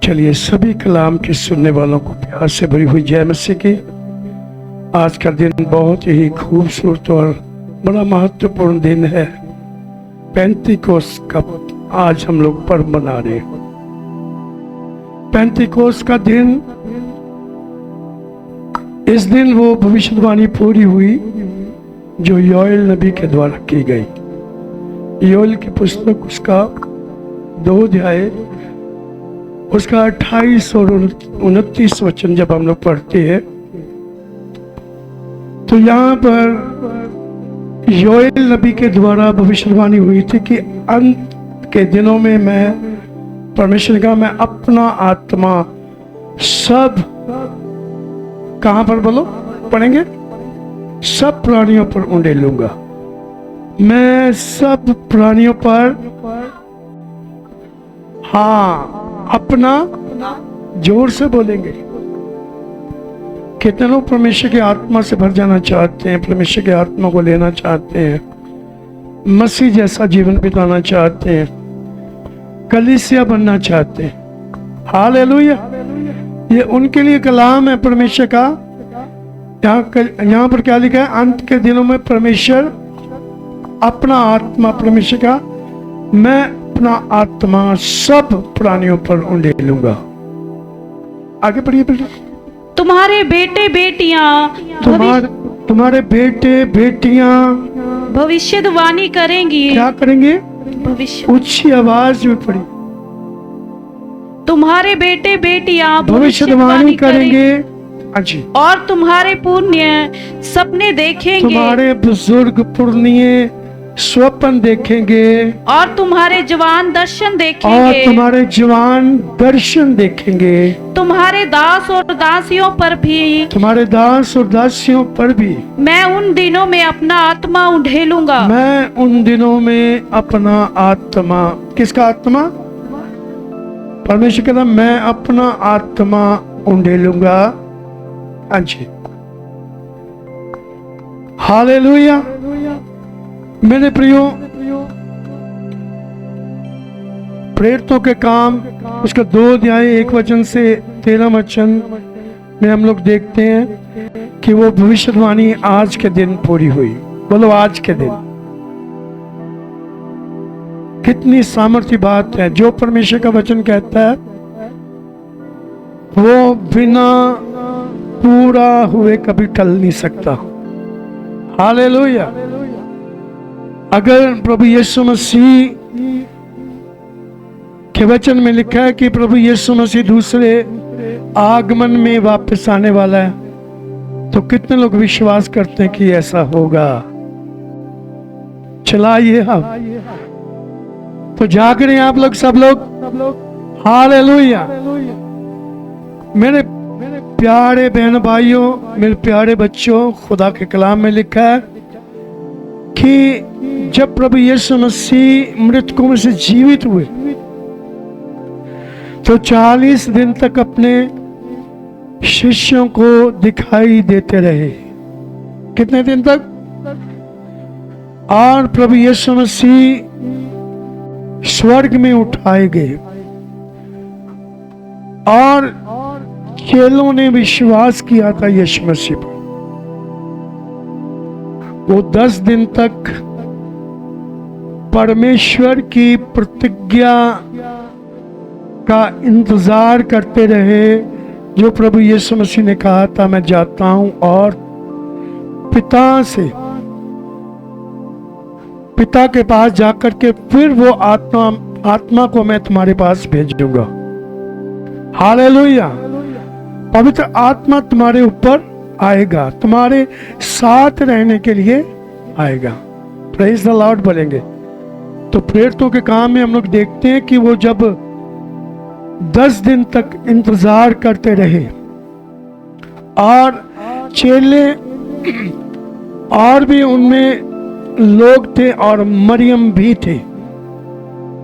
चलिए सभी कलाम के सुनने वालों को प्यार से भरी हुई जय मसीह की। आज का दिन बहुत ही खूबसूरत और बड़ा महत्वपूर्ण दिन है। पेंतीकोस्त का आज हम लोग पर्व मना रहे हैं। पेंतीकोस्त का दिन, इस दिन वो भविष्यवाणी पूरी हुई जो योएल नबी के द्वारा की गई। योएल की पुस्तक उसका 2 अध्याय उसका 28 और 29 वचन जब हम लोग पढ़ते हैं तो यहाँ पर योएल नबी के द्वारा भविष्यवाणी हुई थी कि अंत के दिनों में मैं परमेश्वर का मैं अपना आत्मा सब, कहां पर बोलो, पढ़ेंगे, सब प्राणियों पर उंडेलूंगा। मैं सब प्राणियों पर, हाँ, अपना, जोर से बोलेंगे। कितने लोग परमेश्वर की आत्मा से भर जाना चाहते हैं, परमेश्वर की आत्मा को लेना चाहते हैं, मसीह जैसा जीवन बिताना चाहते हैं, कलीसिया बनना चाहते हैं। हालेलुया। ये उनके लिए कलाम है परमेश्वर का। यहाँ पर क्या लिखा है? अंत के दिनों में परमेश्वर अपना आत्मा, परमेश्वर का मैं अपना आत्मा सब प्राणियों पर उंडेलूंगा। आगे पढ़िए बेटा। तुम्हारे बेटे बेटियां तुम्हारे बेटे बेटियां भविष्यवाणी करेंगी। क्या करेंगे? भविष्य। ऊंची आवाज में पढ़ी। तुम्हारे बेटे बेटियां भविष्यवाणी करेंगे। जी। और तुम्हारे पुण्य सपने देखेंगे। तुम्हारे बुजुर्ग पुण्य स्वप्न देखेंगे। और तुम्हारे जवान दर्शन देखेंगे। और तुम्हारे जवान दर्शन देखेंगे। तुम्हारे दास और दासियों पर भी, तुम्हारे दास और दासियों पर भी मैं उन दिनों में अपना आत्मा उंडेलूंगा। मैं उन दिनों में अपना आत्मा, किसका आत्मा? परमेश्वर कहता मैं अपना आत्मा उंडेलूंगा। जी। हालेलुया। मेरे प्रियो, प्रेरितों के काम उसका 2 अध्याय 1 वचन से 13 वचन में हम लोग देखते हैं कि वो भविष्यवाणी आज के दिन पूरी हुई। बोलो आज के दिन। कितनी सामर्थ्य बात है। जो परमेश्वर का वचन कहता है वो बिना पूरा हुए कभी टल नहीं सकता। हालेलुया। अगर प्रभु यीशु मसीह के वचन में लिखा है कि प्रभु यीशु मसीह दूसरे आगमन में वापस आने वाला है, तो कितने लोग विश्वास करते हैं कि ऐसा होगा? चलाइए हम तो जाग रहे हैं आप लोग, सब लोग। हालेलुया। मेरे प्यारे बहन भाइयों, मेरे प्यारे बच्चों, खुदा के कलाम में लिखा है कि जब प्रभु यीशु मसीह मृतकों में से जीवित हुए तो 40 दिन तक अपने शिष्यों को दिखाई देते रहे। कितने दिन तक? और प्रभु यीशु मसीह स्वर्ग में उठाए गए और चेलों ने विश्वास किया था यीशु मसीह पर। वो 10 दिन तक परमेश्वर की प्रतिज्ञा का इंतजार करते रहे जो प्रभु यीशु मसीह ने कहा था मैं जाता हूं और पिता के पास जाकर के फिर वो आत्मा को मैं तुम्हारे पास भेजूंगा। हालेलुया। पवित्र आत्मा तुम्हारे ऊपर आएगा, तुम्हारे साथ रहने के लिए आएगा। प्रेज द लॉर्ड बोलेंगे। तो प्रेरितों के काम में हम लोग देखते हैं कि वो जब 10 दिन तक इंतजार करते रहे और चेले और भी उनमें लोग थे और मरियम भी थे।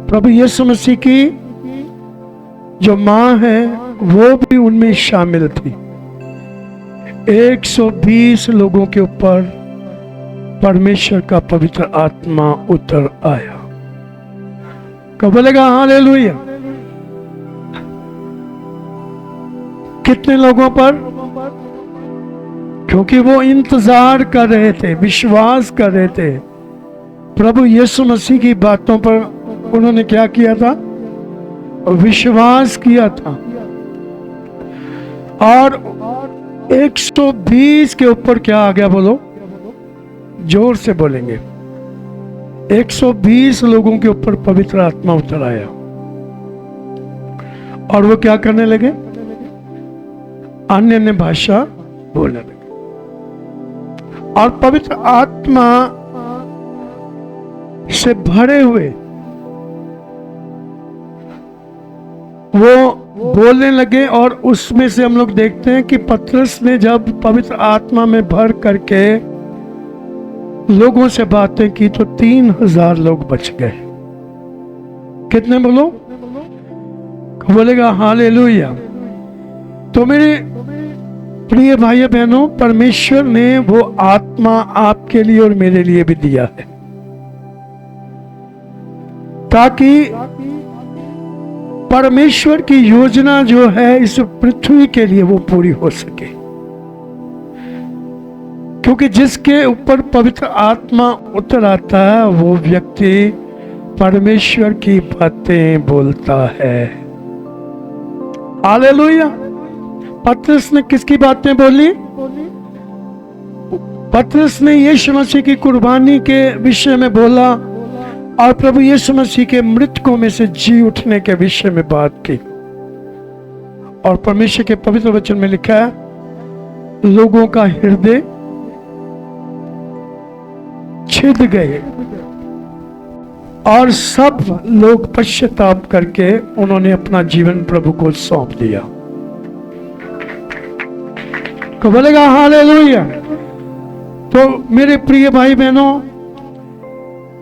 प्रभु यीशु मसीह की जो मां है वो भी उनमें शामिल थी। 120 लोगों के ऊपर परमेश्वर का पवित्र आत्मा उतर आया। कब बोलेगा हालेलुया? कितने लोगों पर? क्योंकि वो इंतजार कर रहे थे, विश्वास कर रहे थे प्रभु यीशु मसीह की बातों पर। उन्होंने क्या किया था? विश्वास किया था। और 120 के ऊपर क्या आ गया? बोलो, जोर से बोलेंगे। 120 लोगों के ऊपर पवित्र आत्मा उतर आया और वो क्या करने लगे? अन्य भाषा बोलने लगे। और पवित्र आत्मा से भरे हुए वो बोलने लगे। और उसमें से हम लोग देखते हैं कि पतरस ने जब पवित्र आत्मा में भर करके लोगों से बातें की तो 3000 लोग बच गए। कितने बोलो? बोलेगा हालेलुया। तो मेरे प्रिय भाई बहनों, परमेश्वर ने वो आत्मा आपके लिए और मेरे लिए भी दिया है ताकि परमेश्वर की योजना जो है इस पृथ्वी के लिए वो पूरी हो सके। क्योंकि जिसके ऊपर पवित्र आत्मा उतर आता है वो व्यक्ति परमेश्वर की बातें बोलता है। हालेलुया। पतरस ने किसकी बातें बोली? पतरस ने यीशु मसीह की कुर्बानी के विषय में बोला और प्रभु यीशु मसीह के मृतकों में से जी उठने के विषय में बात की। और परमेश्वर के पवित्र वचन में लिखा है, लोगों का हृदय छिद गए और सब लोग पश्चाताप करके उन्होंने अपना जीवन प्रभु को सौंप दिया। तो बोलेगा हालेलुया। तो मेरे प्रिय भाई बहनों,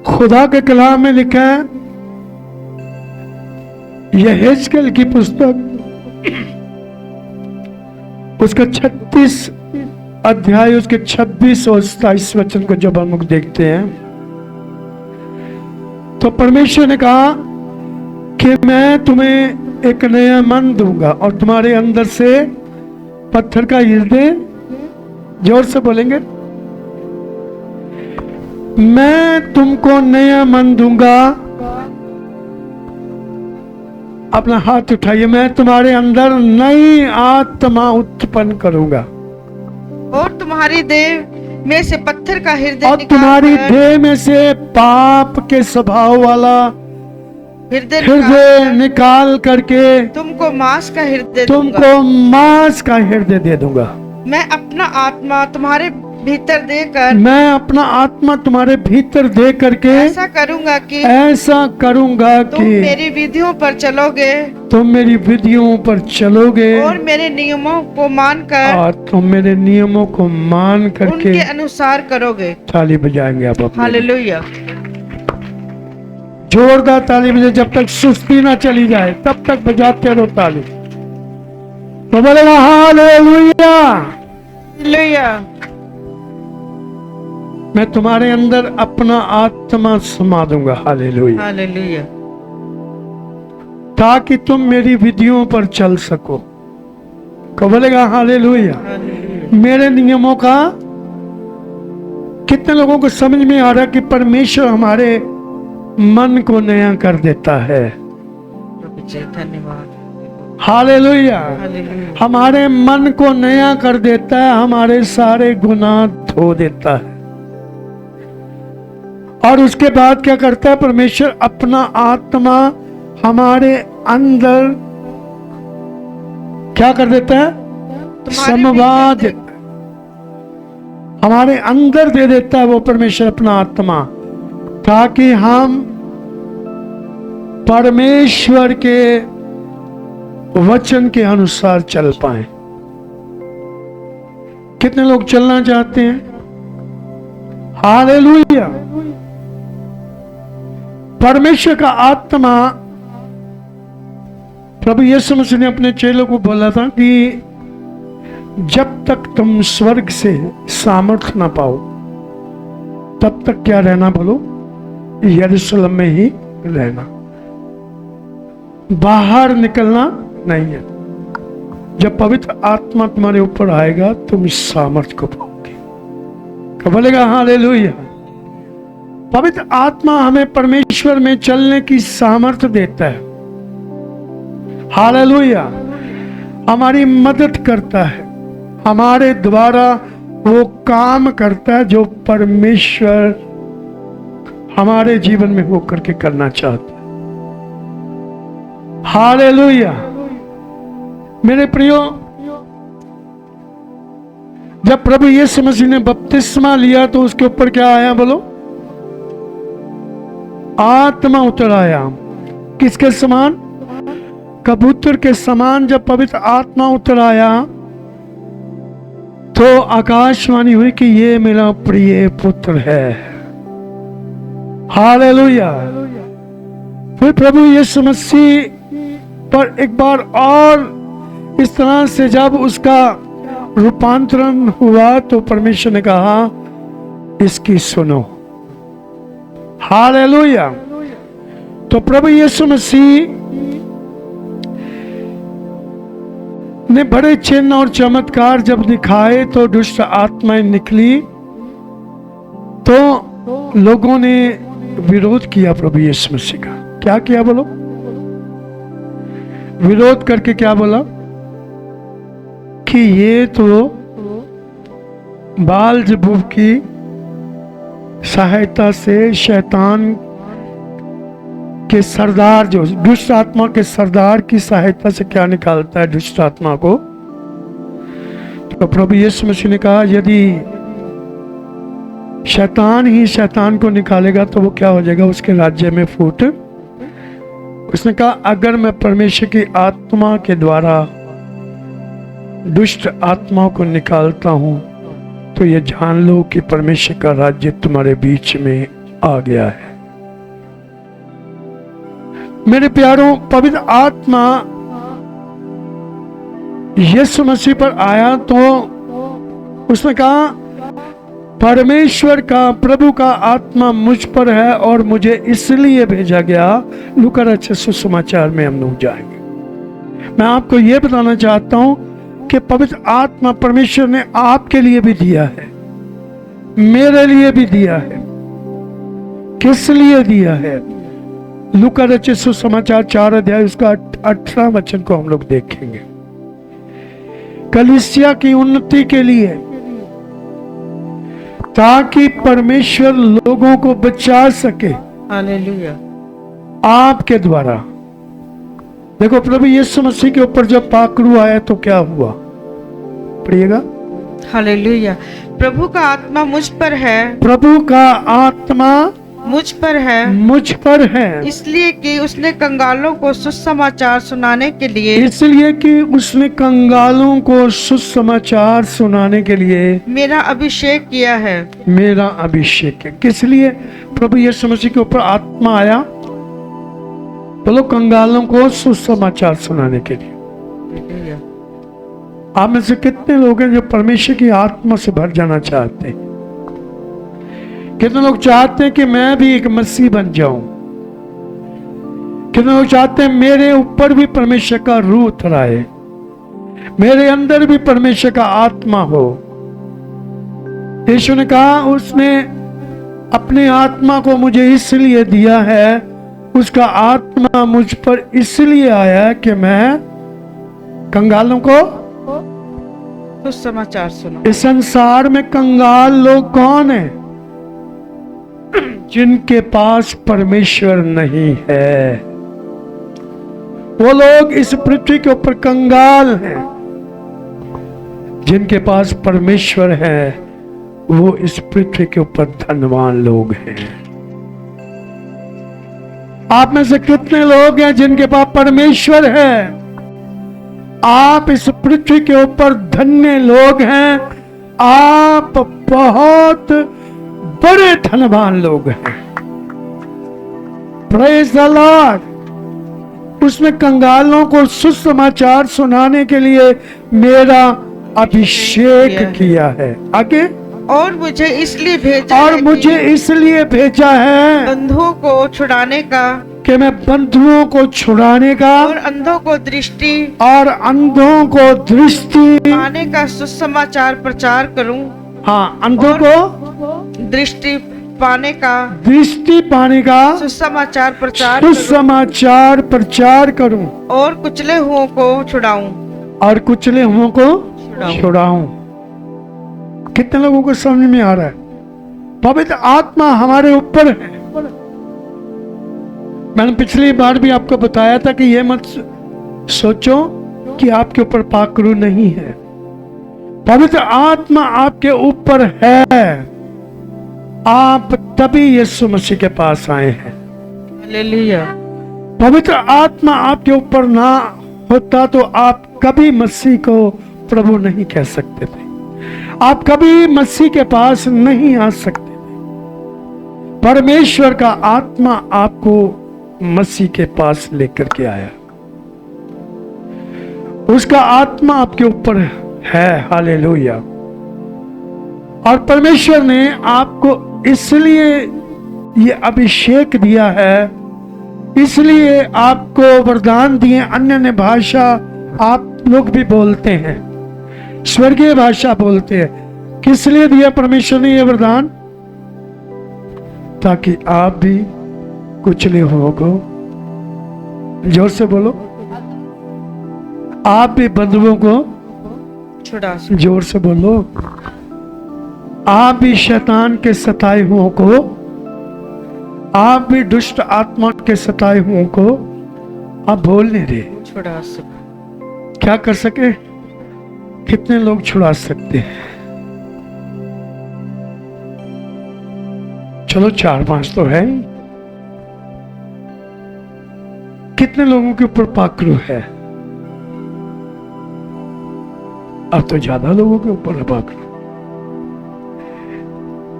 खुदा के कलाम में लिखा है, यहेजकेल की पुस्तक उसका 36 अध्याय उसके 26 और 27 वचन को जब हम लोग देखते हैं तो परमेश्वर ने कहा कि मैं तुम्हें एक नया मन दूंगा और तुम्हारे अंदर से पत्थर का हृदय, जोर से बोलेंगे, मैं तुमको नया मन दूंगा। अपना हाथ उठाइए। मैं तुम्हारे अंदर नई आत्मा उत्पन्न करूंगा और तुम्हारी देह में से पत्थर का हृदय और तुम्हारी देह में से पाप के स्वभाव वाला हृदय निकाल करके तुमको मांस का हृदय दे दूंगा। मैं अपना आत्मा तुम्हारे भीतर देकर दे करके ऐसा करूंगा कि तुम मेरी विधियों पर चलोगे और मेरे नियमों को मान करके उनके अनुसार करोगे। ताली बजाएंगे आप अपने। हालेलुया। जोरदार ताली बजाए, जब तक सुस्ती ना चली जाए तब तक बजाते रहो ताली। तो बोलेगा हालेलुया। हालेलुया। मैं तुम्हारे अंदर अपना आत्मा समा दूंगा। हालेलुया। हालेलुया। ताकि तुम मेरी विधियों पर चल सको। को बोलेगा हालेलुया। मेरे नियमों का कितने लोगों को समझ में आ रहा कि परमेश्वर हमारे मन को नया कर देता है। धन्यवाद। हालेलुया। हमारे मन को नया कर देता है, हमारे सारे गुनाह धो देता है। और उसके बाद क्या करता है? परमेश्वर अपना आत्मा हमारे अंदर क्या कर देता है? समवा देता है, हमारे अंदर दे देता है वो परमेश्वर अपना आत्मा, ताकि हम परमेश्वर के वचन के अनुसार चल पाए। कितने लोग चलना चाहते हैं? हालेलुया। परमेश्वर का आत्मा, प्रभु यीशु मसीह ने अपने चेलों को बोला था कि जब तक तुम स्वर्ग से सामर्थ्य ना पाओ तब तक क्या रहना? बोलो, यरूशलेम में ही रहना, बाहर निकलना नहीं है। जब पवित्र आत्मा तुम्हारे ऊपर आएगा तुम इस सामर्थ्य को पाओगे। क्या बोलेगा हालेलुया। पवित्र आत्मा हमें परमेश्वर में चलने की सामर्थ्य देता है। हालेलुया। हमारी मदद करता है, हमारे द्वारा वो काम करता है जो परमेश्वर हमारे जीवन में होकर के करना चाहता है। हालेलुया। मेरे प्रियो, जब प्रभु यीशु मसीह ने बपतिस्मा लिया तो उसके ऊपर क्या आया बोलो? आत्मा उतर आया। किसके समान? कबूतर के समान। जब पवित्र आत्मा उतर आया तो आकाशवाणी हुई कि ये मेरा प्रिय पुत्र है। हालेलुया। फिर प्रभु यीशु मसीह पर एक बार और इस तरह से जब उसका रूपांतरण हुआ तो परमेश्वर ने कहा इसकी सुनो। हालेलुया। तो प्रभु यीशु मसीह ने बड़े चिन्ह और चमत्कार जब दिखाए तो दुष्ट आत्माएं निकली, तो लोगों ने विरोध किया प्रभु यीशु मसीह का। क्या किया बोलो? विरोध करके क्या बोला कि ये तो बालज़बूब की सहायता से शैतान के सरदार, जो दुष्ट आत्मा के सरदार की सहायता से क्या निकालता है दुष्ट आत्मा को। तो प्रभु यीशु मसीह ने कहा यदि शैतान ही शैतान को निकालेगा तो वो क्या हो जाएगा? उसके राज्य में फूट। उसने कहा अगर मैं परमेश्वर की आत्मा के द्वारा दुष्ट आत्माओं को निकालता हूं तो ये जान लो कि परमेश्वर का राज्य तुम्हारे बीच में आ गया है। मेरे प्यारों, पवित्र आत्मा यीशु मसीह पर आया तो उसने कहा परमेश्वर का, प्रभु का आत्मा मुझ पर है और मुझे इसलिए भेजा गया। लूका रचित सुसमाचार में हम लोग जाएंगे। मैं आपको यह बताना चाहता हूं कि पवित्र आत्मा परमेश्वर ने आपके लिए भी दिया है, मेरे लिए भी दिया है। किस लिए दिया है? लूका रचित सुसमाचार 4 अध्याय उसका 18 वचन को हम लोग देखेंगे। कलीसिया की उन्नति के लिए, ताकि परमेश्वर लोगों को बचा सके हालेलुया। आपके द्वारा। देखो प्रभु यीशु मसीह के ऊपर जब पाखरू आया तो क्या हुआ? पढ़िएगा। हालेलुया। प्रभु का आत्मा मुझ पर है, प्रभु का आत्मा मुझ पर है, मुझ पर है, इसलिए कि उसने कंगालों को सुसमाचार सुनाने के लिए, इसलिए कि उसने कंगालों को सुसमाचार सुनाने के लिए मेरा अभिषेक किया है। मेरा अभिषेक है। किस लिए प्रभु यीशु मसीह के ऊपर आत्मा आया? बोलो, कंगालों को सुसमाचार सुनाने के लिए। हालेलुया। आप में से कितने लोग हैं जो परमेश्वर की आत्मा से भर जाना चाहते हैं? कितने लोग चाहते हैं कि मैं भी एक मसीह बन जाऊं? कितने लोग चाहते हैं मेरे ऊपर भी परमेश्वर का रूह उतर आए, मेरे अंदर भी परमेश्वर का आत्मा हो? यीशु ने कहा उसने अपने आत्मा को मुझे इसलिए दिया है, उसका आत्मा मुझ पर इसलिए आया कि मैं कंगालों को सुसमाचार सुनो। इस संसार में कंगाल लोग कौन है? जिनके पास परमेश्वर नहीं है। वो लोग इस पृथ्वी के ऊपर कंगाल हैं। जिनके पास परमेश्वर है वो इस पृथ्वी के ऊपर धनवान लोग हैं। आप में से कितने लोग हैं जिनके पास परमेश्वर है? आप इस पृथ्वी के ऊपर धन्य लोग हैं। आप बहुत बड़े धनवान लोग हैं। Praise the Lord. उसने कंगालों को सुसमाचार सुनाने के लिए मेरा अभिषेक किया है। आगे, और मुझे इसलिए भेजा और है मुझे कि इसलिए भेजा है बंधुओं को छुड़ाने का, कि मैं बंधुओं को छुड़ाने का और अंधों को दृष्टि और अंधों को दृष्टि, पाने का सुसमाचार प्रचार करूं। हाँ, अंधों को दृष्टि पाने का दृष्टि पाने का सुसमाचार प्रचार करूं सुसमाचार प्रचार करूं और कुचले हुओं को छुड़ाऊं। और कुचले हुओं को छुड़ाऊं। कितने लोगों को समझ में आ रहा है? पवित्र आत्मा हमारे ऊपर है। मैंने पिछली बार भी आपको बताया था कि ये मत सोचो कि आपके ऊपर पाखरू नहीं है। पवित्र आत्मा आपके ऊपर है। आप तभी यीशु मसीह के पास आए हैं। हालेलुया। पवित्र आत्मा आपके ऊपर ना होता तो आप कभी मसीह को प्रभु नहीं कह सकते थे। आप कभी मसीह के पास नहीं आ सकते थे। परमेश्वर का आत्मा आपको मसीह के पास लेकर के आया। उसका आत्मा आपके ऊपर है। हालेलुया। और परमेश्वर ने आपको इसलिए ये अभिषेक दिया है, इसलिए आपको वरदान दिए। अन्य भाषा आप लोग भी बोलते हैं, स्वर्गीय भाषा बोलते हैं। किस लिए दिया परमेश्वर ने ये वरदान? ताकि आप भी कुचले हुओं को, जोर से बोलो, आप भी बंधुओं को छुड़ा। जोर से बोलो, आप भी शैतान के सताए हुओं को, आप भी दुष्ट आत्मा के सताए हुओं को आप बोलने दे। छुड़ा सके। क्या कर सके? कितने लोग छुड़ा सकते हैं? चलो 4-5 तो है। कितने लोगों के ऊपर पाखरू है? अब तो ज्यादा लोगों के ऊपर है पाखरू।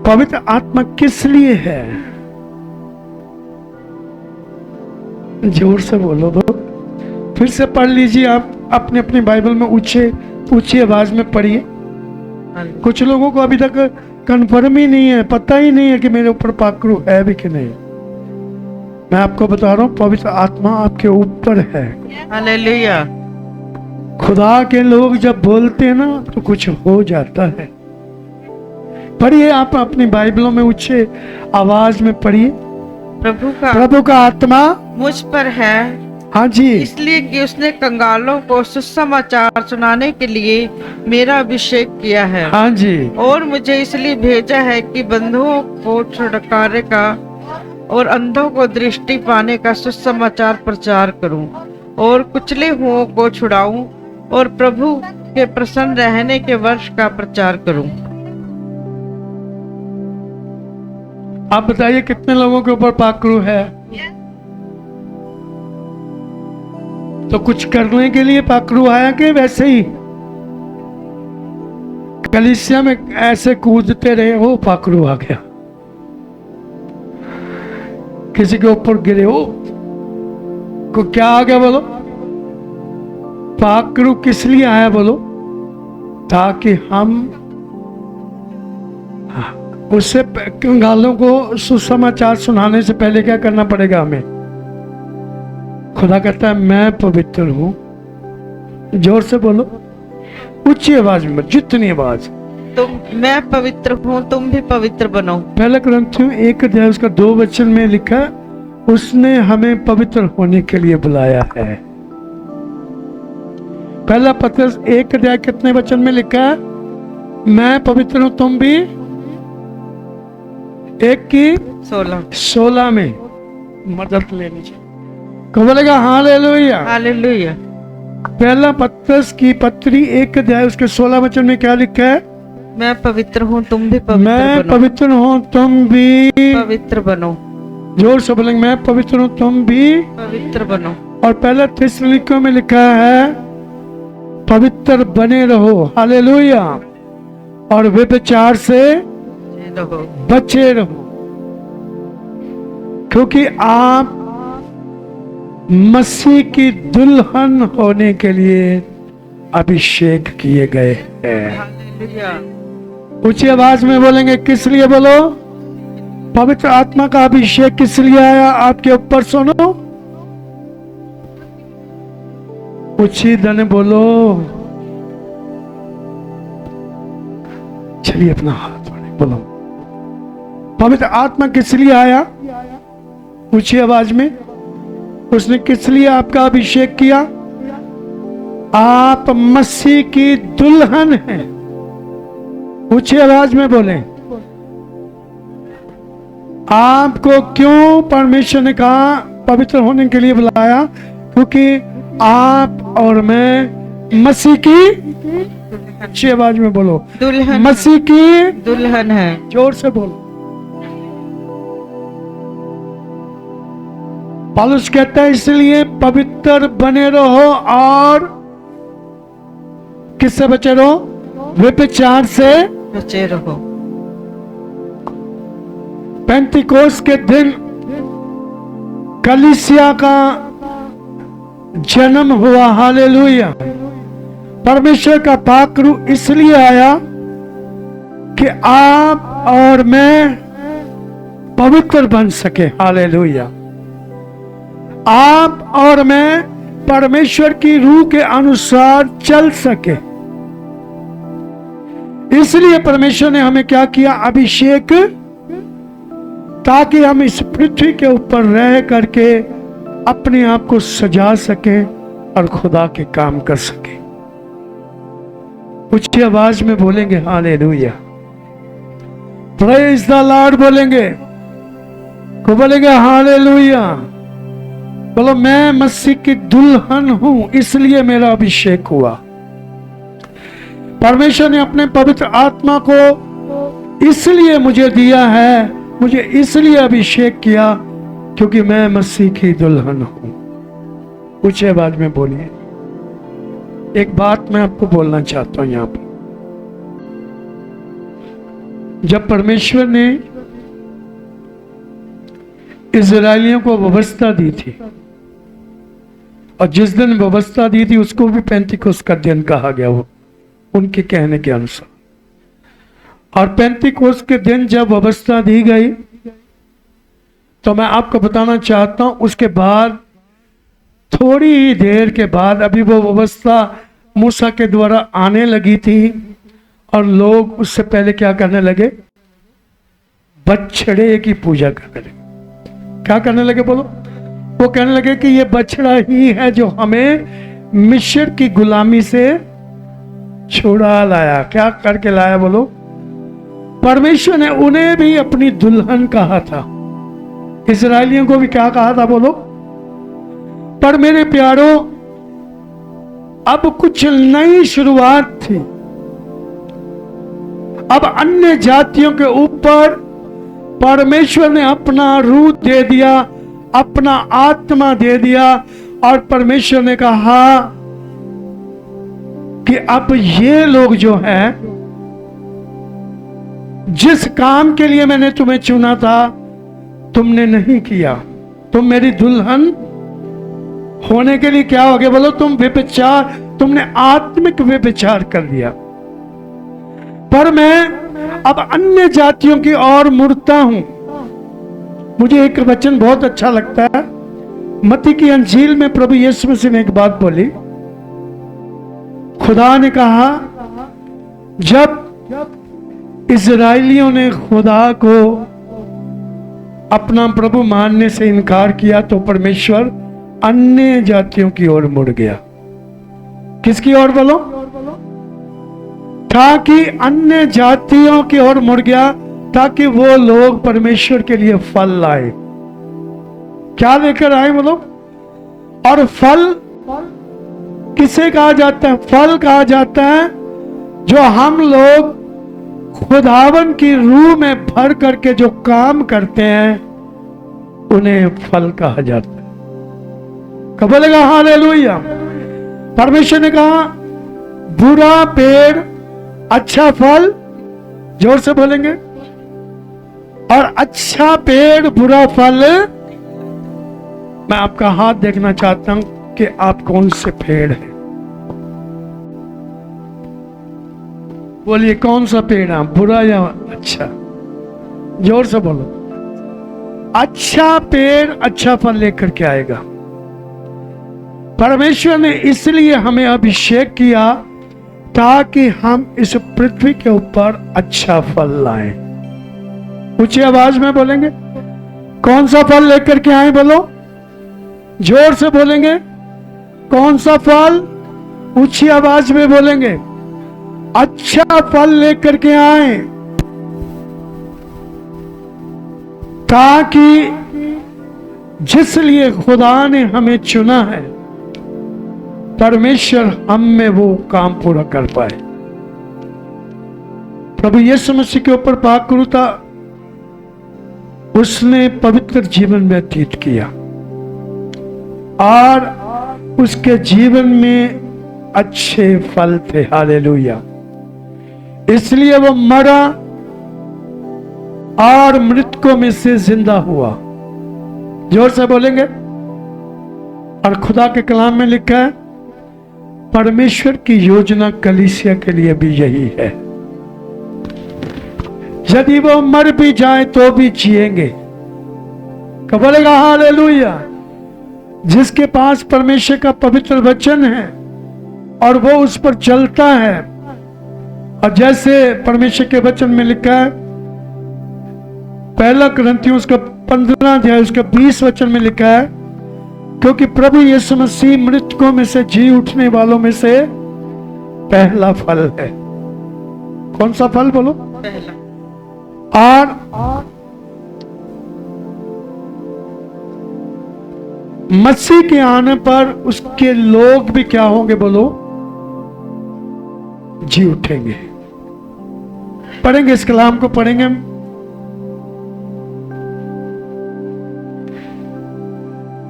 पवित्र आत्मा किस लिए है? जोर से बोलो दो। फिर से पढ़ लीजिए, आप अपने अपनी बाइबल में ऊंची आवाज में पढ़िए। कुछ लोगों को अभी तक कंफर्म ही नहीं है, पता ही नहीं है कि मेरे ऊपर पाखरू है भी कि नहीं। मैं आपको बता रहा हूं, पवित्र आत्मा आपके ऊपर है। हालेलुया। खुदा के लोग जब बोलते हैं ना तो कुछ हो जाता है। पढ़िए, आप अपनी बाइबलों में ऊंचे आवाज में पढ़िए। प्रभु का आत्मा मुझ पर है, हाँ जी, इसलिए कि उसने कंगालों को सुसमाचार सुनाने के लिए मेरा अभिषेक किया है। हाँ जी। और मुझे इसलिए भेजा है कि बंधुओं को छुटकारे का और अंधों को दृष्टि पाने का सुसमाचार प्रचार करूं और कुचले हुओं को छुड़ाऊं और प्रभु के प्रसन्न रहने के वर्ष का प्रचार करूं। आप बताइए कितने लोगों के ऊपर पाखरू है? तो कुछ करने के लिए पाखरू आया कि वैसे ही कलीसिया में ऐसे कूदते रहे हो पाखरू आ गया? किसी के ऊपर गिरे हो को क्या आ गया? बोलो, पाखरू किस लिए आया? बोलो, ताकि हम उससे कंगालों को सुसमाचार सुनाने से पहले क्या करना पड़ेगा हमें? खुदा कहता है मैं पवित्र हूं। जोर से बोलो, ऊंची आवाज में, जितनी आवाज। मैं पवित्र हूँ, तुम भी पवित्र बनो। पहले कुरिन्थियों 1 उसका 2 वचन में लिखा, उसने हमें पवित्र होने के लिए बुलाया है। पहला पत्रस 1 कितने वचन में लिखा है? मैं पवित्र हूं, तुम भी। 1:16 में मदद लेनी चाहिए। कब बोलेगा हालेलुया? हालेलुया। पहला पत्रस की पत्री 1 उसके 16 वचन में क्या लिखा है? मैं पवित्र हूँ, तुम भी पवित्र मैं बनो। पवित्र हूँ, तुम भी पवित्र बनो। जोर से बोलेंगे, मैं पवित्र हूँ, तुम भी पवित्र बनो। और पहला थिस्सलुनीकियों में लिखा है पवित्र बने रहो। हालेलुया। और व्यभिचार से बचे रहो, क्योंकि आप मसीह की दुल्हन होने के लिए अभिषेक किए गए हैं। हालेलुया। ऊंची आवाज में बोलेंगे, किस लिए? बोलो, पवित्र आत्मा का अभिषेक किस लिए आया आपके ऊपर? सुनो, ऊंची धन बोलो। चलिए अपना हाथ बढ़े, बोलो पवित्र आत्मा किस लिए आया? ऊंची आवाज में। उसने किस लिए आपका अभिषेक किया? आप मसीह की दुल्हन हैं। ऊंची आवाज में बोले। आपको क्यों परमेश्वर ने कहा पवित्र होने के लिए बुलाया? क्योंकि आप और मैं मसीह की, अच्छी आवाज में बोलो, दुल्हन, मसीह की दुल्हन है। जोर से बोलो। पौलुस कहता है इसलिए पवित्र बने रहो और किससे बचे रहो? व्यभिचार से बचे रहो। पेंतिकोस के दिन कलीसिया का जन्म हुआ। हालेलुया। परमेश्वर का पाक रूह इसलिए आया कि आप और मैं पवित्र बन सके। हालेलुया। आप और मैं परमेश्वर की रूह के अनुसार चल सके। इसलिए परमेश्वर ने हमें क्या किया? अभिषेक, ताकि हम इस पृथ्वी के ऊपर रह करके अपने आप को सजा सके और खुदा के काम कर सके। ऊंची आवाज में बोलेंगे हालेलुया, प्रेज द लॉर्ड बोलेंगे, को बोलेंगे हालेलुया। बोलो मैं मसीह की दुल्हन हूं, इसलिए मेरा अभिषेक हुआ। परमेश्वर ने अपने पवित्र आत्मा को इसलिए मुझे दिया है, मुझे इसलिए अभिषेक किया क्योंकि मैं मसीह की दुल्हन हूं। ऊंची आवाज में बोलिए। एक बात मैं आपको बोलना चाहता हूं यहां पर। जब परमेश्वर ने इजरायलियों को व्यवस्था दी थी, और जिस दिन व्यवस्था दी थी उसको भी पेंतिकोस्त का दिन कहा गया, वो उनके कहने के अनुसार। और पेंतिकोस्त के दिन जब व्यवस्था दी गई तो मैं आपको बताना चाहता हूं, उसके बाद थोड़ी ही देर के बाद अभी वो व्यवस्था मूसा के द्वारा आने लगी थी, और लोग उससे पहले क्या करने लगे? बछड़े की पूजा करने लगे। क्या करने लगे बोलो? वो कहने लगे कि ये बछड़ा ही है जो हमें मिस्र की गुलामी से छुड़ा लाया। क्या करके लाया बोलो? परमेश्वर ने उन्हें भी अपनी दुल्हन कहा था, इजरायलियों को भी क्या कहा था बोलो? पर मेरे प्यारों, अब कुछ नई शुरुआत थी। अब अन्य जातियों के ऊपर परमेश्वर ने अपना रूह दे दिया, अपना आत्मा दे दिया, और परमेश्वर ने कहा कि अब ये लोग जो हैं, जिस काम के लिए मैंने तुम्हें चुना था तुमने नहीं किया। तुम मेरी दुल्हन होने के लिए क्या हो गया बोलो? तुम व्यभिचार, तुमने आत्मिक व्यभिचार कर दिया। पर मैं अब अन्य जातियों की ओर मुड़ता हूं। मुझे एक वचन बहुत अच्छा लगता है, मत्ती की अंजील में प्रभु यीशु मसीह ने एक बात बोली। खुदा ने कहा, जब इजरायलियों ने खुदा को अपना प्रभु मानने से इनकार किया तो परमेश्वर अन्य जातियों की ओर मुड़ गया। किसकी ओर बोलो? ताकि अन्य जातियों की ओर मुड़ गया, ताकि वो लोग परमेश्वर के लिए फल लाए। क्या लेकर आए बोलो? और फल किसे कहा जाता है? फल कहा जाता है जो हम लोग खुदावन की रूह में भर करके जो काम करते हैं उन्हें फल कहा जाता है। कब बोलेगा हालेलुया? परमेश्वर ने कहा बुरा पेड़ अच्छा फल, जोर से बोलेंगे, और अच्छा पेड़ बुरा फल। मैं आपका हाथ देखना चाहता हूं कि आप कौन से पेड़ हैं। बोलिए कौन सा पेड़ है, बुरा या अच्छा? जोर से बोलो। अच्छा पेड़ अच्छा फल लेकर के आएगा। परमेश्वर ने इसलिए हमें अभिषेक किया ताकि हम इस पृथ्वी के ऊपर अच्छा फल लाएं। ऊंची आवाज में बोलेंगे, कौन सा फल लेकर के आए? बोलो, जोर से बोलेंगे, कौन सा फल? ऊंची आवाज में बोलेंगे, अच्छा फल लेकर के आए, ताकि जिस लिए खुदा ने हमें चुना है परमेश्वर हम में वो काम पूरा कर पाए। प्रभु यीशु मसीह के ऊपर पाक करूता, उसने पवित्र जीवन व्यतीत किया और उसके जीवन में अच्छे फल थे। हालेलुया। इसलिए वो मरा और मृतकों में से जिंदा हुआ। जोर से बोलेंगे। और खुदा के कलाम में लिखा है, परमेश्वर की योजना कलीसिया के लिए भी यही है, यदि वो मर भी जाए तो भी जिएंगे। कब बोलेगा हालेलुया। जिसके पास परमेश्वर का पवित्र वचन है और वो उस पर चलता है, और जैसे परमेश्वर के वचन में लिखा है, पहला कुरिन्थियों उसका 15 अध्याय उसका 20 वचन में लिखा है, क्योंकि प्रभु यीशु मसीह मृतकों में से जी उठने वालों में से पहला फल है। कौन सा फल? बोलो, पहला। और मसीह के आने पर उसके लोग भी क्या होंगे? बोलो, जी उठेंगे। पढ़ेंगे इस कलाम को, पढ़ेंगे।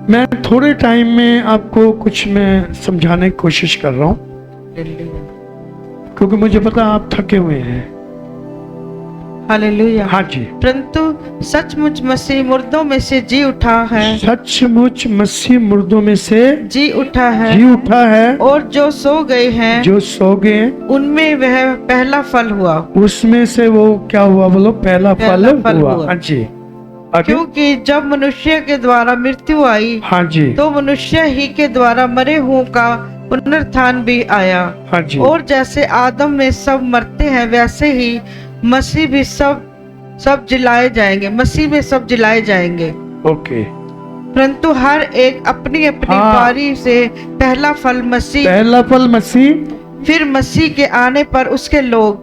मैं थोड़े टाइम में आपको कुछ मैं समझाने की कोशिश कर रहा हूं, क्योंकि मुझे पता आप थके हुए हैं। हालेलुया। हाँ जी। परंतु सचमुच मसीह मुर्दों में से जी उठा है। सचमुच मसीह मुर्दों में से जी उठा है। जी उठा है। और जो सो गए हैं, जो सो गए, उनमें वह पहला फल हुआ। उसमें से वो क्या हुआ? बोलो, पहला फल हुआ। हाँ जी। आगे? क्योंकि जब मनुष्य के द्वारा मृत्यु आई, हाँ जी, तो मनुष्य ही के द्वारा मरे हुओं का पुनरुत्थान भी आया। हाँ जी। और जैसे आदम में सब मरते हैं, वैसे ही मसीह भी सब जिलाए जाएंगे। मसीह में सब जिलाए जाएंगे। ओके। परंतु हर एक अपनी अपनी हाँ। बारी से पहला फल मसीह, पहला फल मसीह, फिर मसीह के आने पर उसके लोग।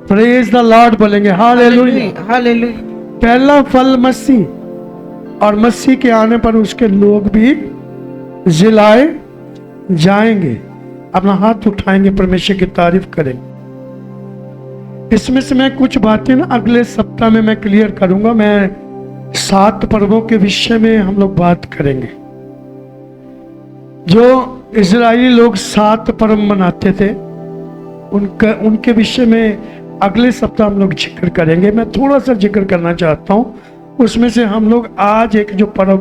प्रेज द लॉर्ड बोलेंगे। हालेलुया। हालेलुया। पहला फल मसीह, और मसीह के आने पर उसके लोग भी जिलाए जाएंगे। अपना हाथ उठाएंगे, परमेश्वर की तारीफ करेंगे। इसमें से मैं कुछ बातें ना अगले सप्ताह में मैं क्लियर करूंगा। मैं 7 पर्वों के विषय में हम लोग बात करेंगे। जो इजरायली लोग 7 पर्व मनाते थे, उनके विषय में अगले सप्ताह हम लोग जिक्र करेंगे। मैं थोड़ा सा जिक्र करना चाहता हूं। उसमें से हम लोग आज एक जो पर्व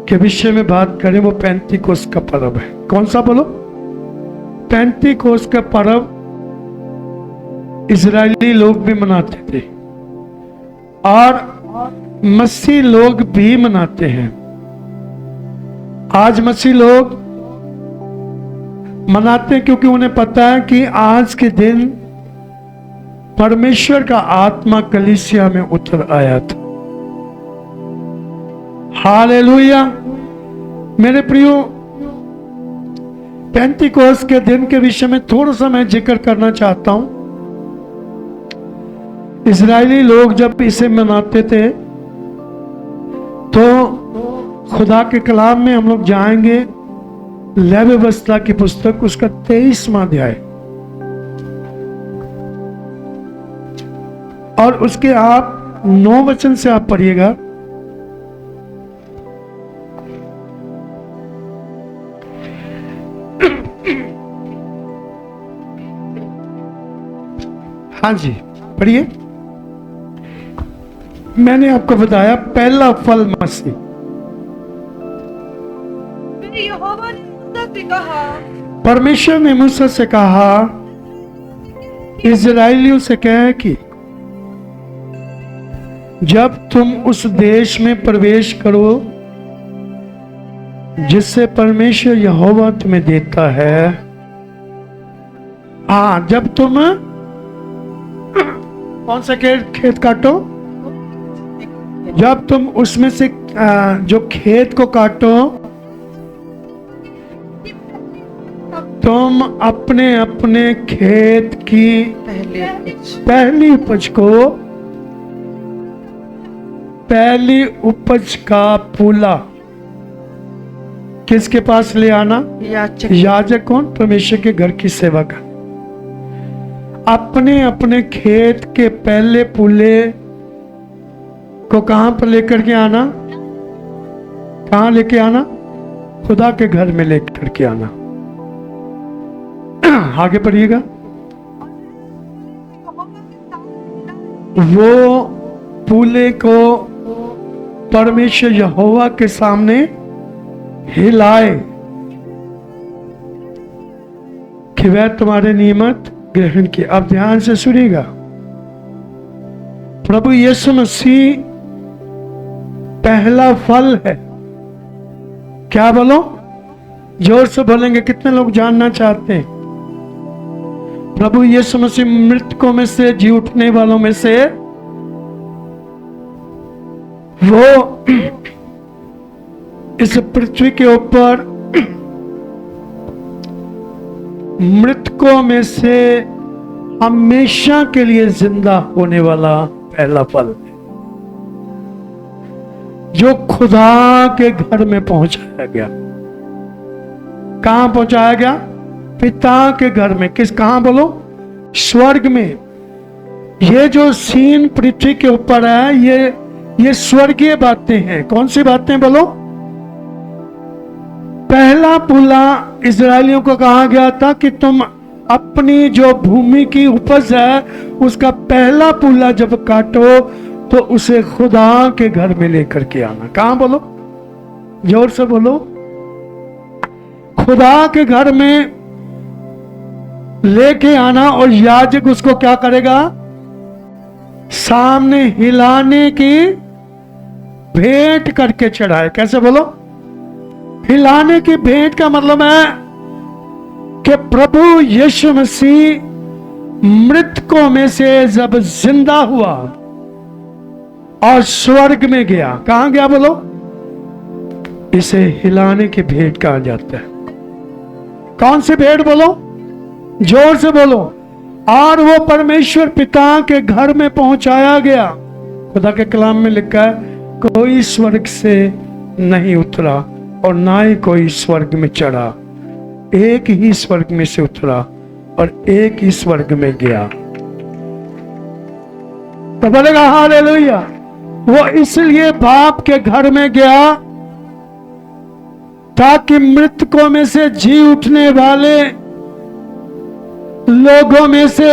के विषय में बात करें, वो पेंतीकोस्त का पर्व है। कौन सा? बोलो, पेंतीकोस्त का पर्व इजरायली लोग भी मनाते थे और मसीह लोग भी मनाते हैं। आज मसीह लोग मनाते हैं क्योंकि उन्हें पता है कि आज के दिन परमेश्वर का आत्मा कलीसिया में उतर आया था। हालेलुया। मेरे प्रियो, पेंतीकोस्त के दिन के विषय में थोड़ा सा मैं जिक्र करना चाहता हूं। इजरायली लोग जब इसे मनाते थे तो खुदा के कलाम में हम लोग जाएंगे, लेवी व्यवस्था की पुस्तक उसका 23वां अध्याय, और उसके आप 9 वचन से आप पढ़िएगा। हाँ जी, पढ़िए। मैंने आपको बताया पहला फल मसीह। फिर यहोवा ने मूसा से कहा, परमेश्वर ने मूसा से कहा, इजराइलियों से कहे कि जब तुम उस देश में प्रवेश करो जिससे परमेश्वर यहोवा तुम्हें देता है। हाँ, जब तुम कौन सा खेत काटो, जब तुम उसमें से जो खेत को काटो, तुम अपने अपने खेत की पहली उपज को, पहली उपज का पूला किसके पास ले आना? याजक। कौन? परमेश्वर के घर की सेवा का। अपने अपने खेत के पहले पूले को कहां पर लेकर के आना? कहां लेके आना? खुदा के घर में लेकर के आना। आगे पढ़िएगा। वो पूले को परमेश्वर यहोवा के सामने हिलाए कि वह तुम्हारे नियमत ग्रहण किए। अब ध्यान से सुनिएगा। प्रभु यीशु मसीह पहला फल है। क्या बोलो? जोर से बोलेंगे। कितने लोग जानना चाहते हैं? प्रभु यीशु मसीह मृतकों में से, जी उठने वालों में से वो इस पृथ्वी के ऊपर मृतकों में से हमेशा के लिए जिंदा होने वाला पहला फल है, जो खुदा के घर में पहुंचाया गया। कहां पहुंचाया गया? पिता के घर में। किस? कहां बोलो? स्वर्ग में। ये जो सीन पृथ्वी के ऊपर है, ये स्वर्गीय बातें हैं। कौन सी बातें बोलो? पहला पूला इजरायलियों को कहा गया था कि तुम अपनी जो भूमि की उपज है उसका पहला पूला जब काटो तो उसे खुदा के घर में लेकर के आना। कहां बोलो? जोर से बोलो। खुदा के घर में लेके आना, और याजक उसको क्या करेगा? सामने हिलाने की भेंट करके चढ़ाए। कैसे बोलो? हिलाने की भेंट का मतलब है कि प्रभु यीशु मसीह मृतकों में से जब जिंदा हुआ और स्वर्ग में गया। कहां गया बोलो? इसे हिलाने की भेंट कहा जाता है। कौन सी भेंट बोलो? जोर से बोलो। और वो परमेश्वर पिता के घर में पहुंचाया गया। खुदा के कलाम में लिखा है, कोई स्वर्ग से नहीं उतरा और ना ही कोई स्वर्ग में चढ़ा, एक ही स्वर्ग में से उतरा और एक ही स्वर्ग में गया। तो बोलेगा हालेलुया। वो इसलिए बाप के घर में गया ताकि मृतकों में से जी उठने वाले लोगों में से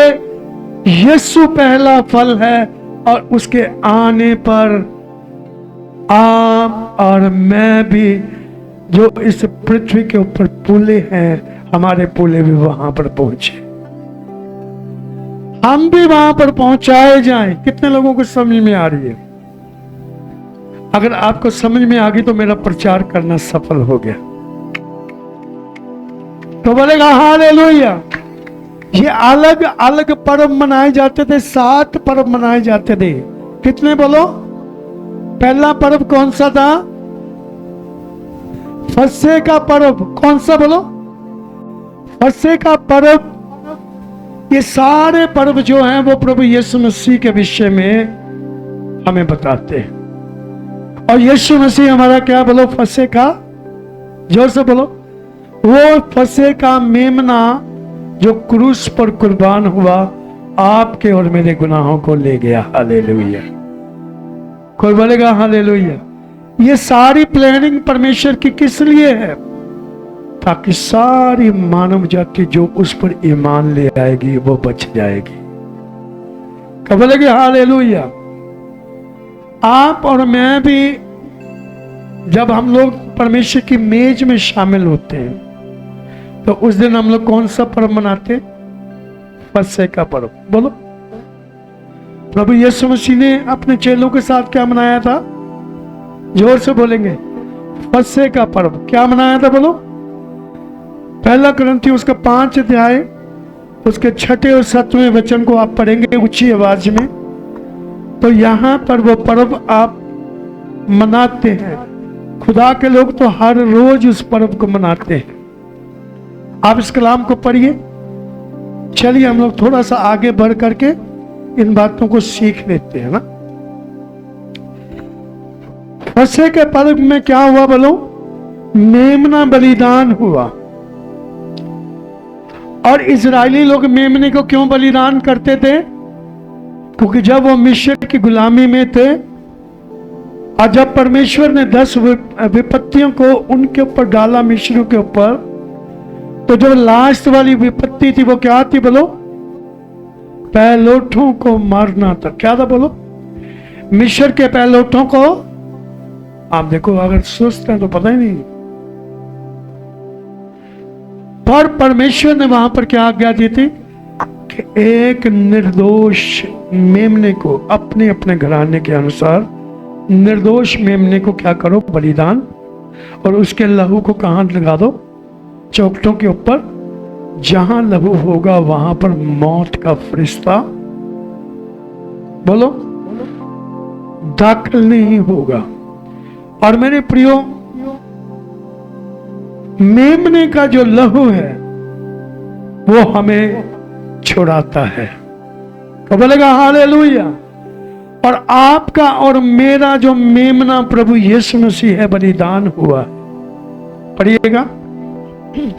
यीशु पहला फल है, और उसके आने पर आप और मैं भी, जो इस पृथ्वी के ऊपर पूले हैं, हमारे पूले भी वहां पर पहुंचे, हम भी वहां पर पहुंचाए जाएं। कितने लोगों को समझ में आ रही है? अगर आपको समझ में आ गई तो मेरा प्रचार करना सफल हो गया। तो बोलेगा हालेलुया। ये अलग अलग पर्व मनाए जाते थे, 7 पर्व मनाए जाते थे। कितने बोलो? पहला पर्व कौन सा था? फसह का पर्व। कौन सा बोलो? फसह का पर्व। ये सारे पर्व जो हैं वो प्रभु यीशु मसीह के विषय में हमें बताते हैं। और यीशु मसीह हमारा क्या बोलो? फसह का। जोर से बोलो। वो फसह का मेमना जो क्रूस पर कुर्बान हुआ, आपके और मेरे गुनाहों को ले गया। हालेलुया। कोई बोलेगा हालेलुया। ये सारी प्लानिंग परमेश्वर की किस लिए है? ताकि सारी मानव जाति जो उस पर ईमान ले आएगी वो बच जाएगी। कब बोलेगे हालेलुया। आप और मैं भी जब हम लोग परमेश्वर की मेज में शामिल होते हैं तो उस दिन हम लोग कौन सा पर्व मनाते? फसह का पर्व। बोलो। प्रभु यीशु मसीह ने अपने चेलों के साथ क्या मनाया था? जोर से बोलेंगे, फसह का पर्व। क्या मनाया था बोलो? पहला कुरिन्थियों उसका 5 अध्याय उसके 6 और 7वें वचन को आप पढ़ेंगे ऊंची आवाज में। तो यहाँ पर वो पर्व आप मनाते हैं। खुदा के लोग तो हर रोज उस पर्व को मनाते हैं। आप इस कलाम को पढ़िए। चलिए हम लोग थोड़ा सा आगे बढ़ करके इन बातों को सीख लेते हैं ना। फसह के पर्व में क्या हुआ बोलो? मेमना बलिदान हुआ। और इजरायली लोग मेमने को क्यों बलिदान करते थे? क्योंकि जब वो मिस्र की गुलामी में थे और जब परमेश्वर ने 10 विपत्तियों को उनके ऊपर डाला मिस्र के ऊपर, तो जो लास्ट वाली विपत्ति थी वो क्या थी बोलो? पहलोठों को मारना था। क्या था बोलो? मिस्र के पहलोठों को। आप देखो, अगर सुस्त हैं तो पता ही नहीं। पर परमेश्वर ने वहां पर क्या आज्ञा दी थी कि एक निर्दोष मेमने को अपने अपने घराने के अनुसार निर्दोष मेमने को क्या करो? बलिदान। और उसके लहू को कहां लगा दो? चौखटों के ऊपर। जहां लहू होगा वहां पर मौत का फरिश्ता बोलो दाखिल नहीं होगा। और मेरे प्रियो, मेमने का जो लहू है वो हमें छुड़ाता है। तो बोलेगा हालेलुया। और आपका और मेरा जो मेमना प्रभु यीशु मसीह है बलिदान हुआ। पढ़िएगा।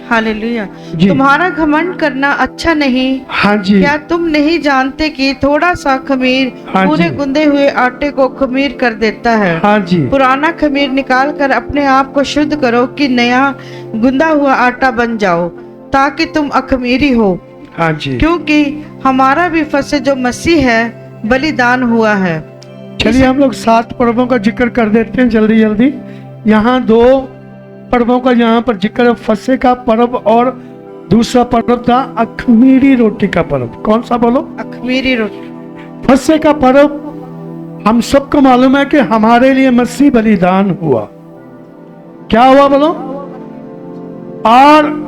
हालेलुया। जी। तुम्हारा घमंड करना अच्छा नहीं। हाँ जी। क्या तुम नहीं जानते कि थोड़ा सा खमीर हाँ पूरे जी। गुंदे हुए आटे को खमीर कर देता है? हाँ जी। पुराना खमीर निकाल कर अपने आप को शुद्ध करो कि नया गुंदा हुआ आटा बन जाओ, ताकि तुम अखमीरी हो। हाँ जी। क्योंकि हमारा भी फसह जो मसीह है बलिदान हुआ है। चलिए हम लोग 7 पर्वों का जिक्र कर देते हैं जल्दी जल्दी। यहाँ 2 पर्वों का यहाँ पर जिक्र है, फसह का पर्व और दूसरा पर्व था अखमीरी रोटी का पर्व। कौन सा बोलो? अखमीरी रोटी। फसह का पर्व हम सबको मालूम है कि हमारे लिए मसीह बलिदान हुआ। क्या हुआ बोलो? और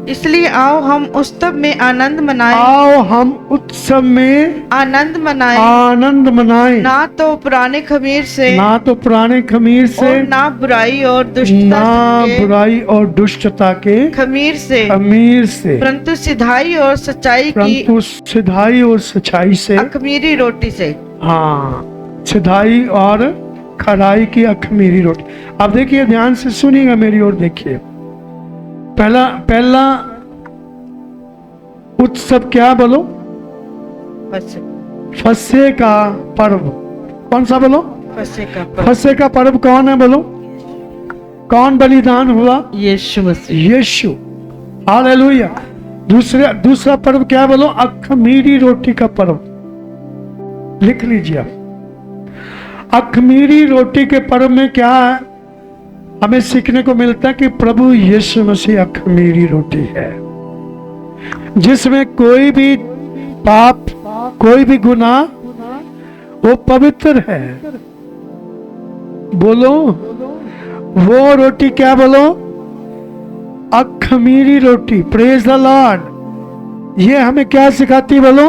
इसलिए आओ हम उत्सव में आनंद मनाएं। आओ हम उत्सव में आनंद मनाएं। आनंद मनाएं। ना तो पुराने खमीर से, ना तो पुराने खमीर से, और ना बुराई और दुष्टता ना के बुराई और दुष्टता के खमीर से, खमीर से, परंतु सिधाई और सच्चाई की परंतु सिधाई और सच्चाई से। अखमीरी रोटी से। हाँ, सिधाई और खराई की अखमीरी रोटी। अब देखिए, ध्यान से सुनिएगा, मेरी ओर देखिए। पहला उत्सव क्या बोलो? फसह का पर्व। कौन सा बोलो? फसह का पर्व। फसह का पर्व कौन है बोलो? कौन बलिदान हुआ? यीशु मसीह। यीशु। हालेलुया। दूसरा पर्व क्या बोलो? अखमीरी रोटी का पर्व। लिख लीजिए आप। अखमीरी रोटी के पर्व में क्या है? हमें सीखने को मिलता है कि प्रभु यीशु मसीह अखमीरी रोटी है, जिसमें कोई भी पाप, कोई भी गुनाह, वो पवित्र है। बोलो, वो रोटी क्या बोलो? अखमीरी रोटी। Praise the Lord. ये हमें क्या सिखाती बोलो?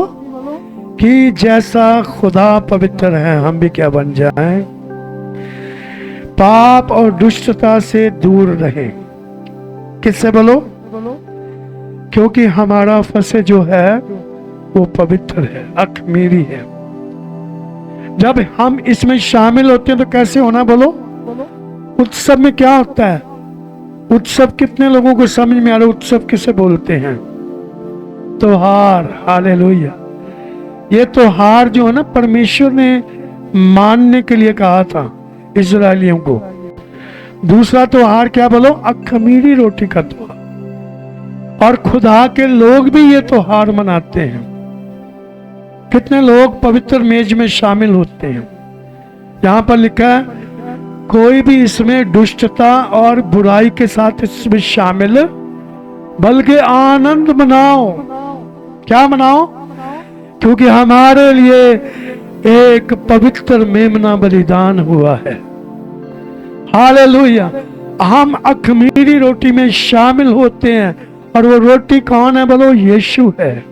कि जैसा खुदा पवित्र है, हम भी क्या बन जाएं? पाप और दुष्टता से दूर रहें। किससे बोलो? क्योंकि हमारा फसह जो है वो पवित्र है, अखमीरी है। जब हम इसमें शामिल होते हैं तो कैसे होना बोलो? उत्सव में क्या होता है? उत्सव कितने लोगों को समझ में आ रहा है? उत्सव किसे बोलते हैं? त्योहार। हालेलुया। ये त्योहार जो है ना, परमेश्वर ने मानने के लिए कहा था इजरायलियों को। दूसरा त्योहार क्या बोलो? अखमीरी रोटी का त्योहार। और खुदा के लोग भी ये त्योहार मनाते हैं। कितने लोग पवित्र मेज में शामिल होते हैं? यहां पर लिखा है, कोई भी इसमें दुष्टता और बुराई के साथ इसमें शामिल, बल्कि आनंद मनाओ। क्या मनाओ? क्योंकि हमारे लिए एक पवित्र मेमना बलिदान हुआ है। हालेलुया। हम अखमीरी रोटी में शामिल होते हैं, और वो रोटी कौन है बोलो? यीशु है,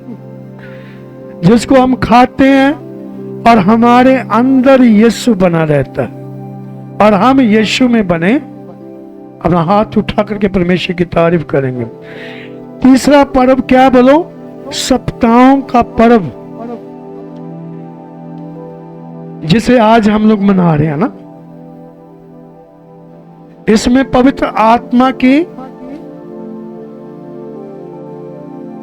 जिसको हम खाते हैं और हमारे अंदर यीशु बना रहता है और हम यीशु में बने। अपना हाथ उठा करके परमेश्वर की तारीफ करेंगे। तीसरा पर्व क्या बोलो? सप्ताहों का पर्व, जिसे आज हम लोग मना रहे हैं ना। इसमें पवित्र आत्मा की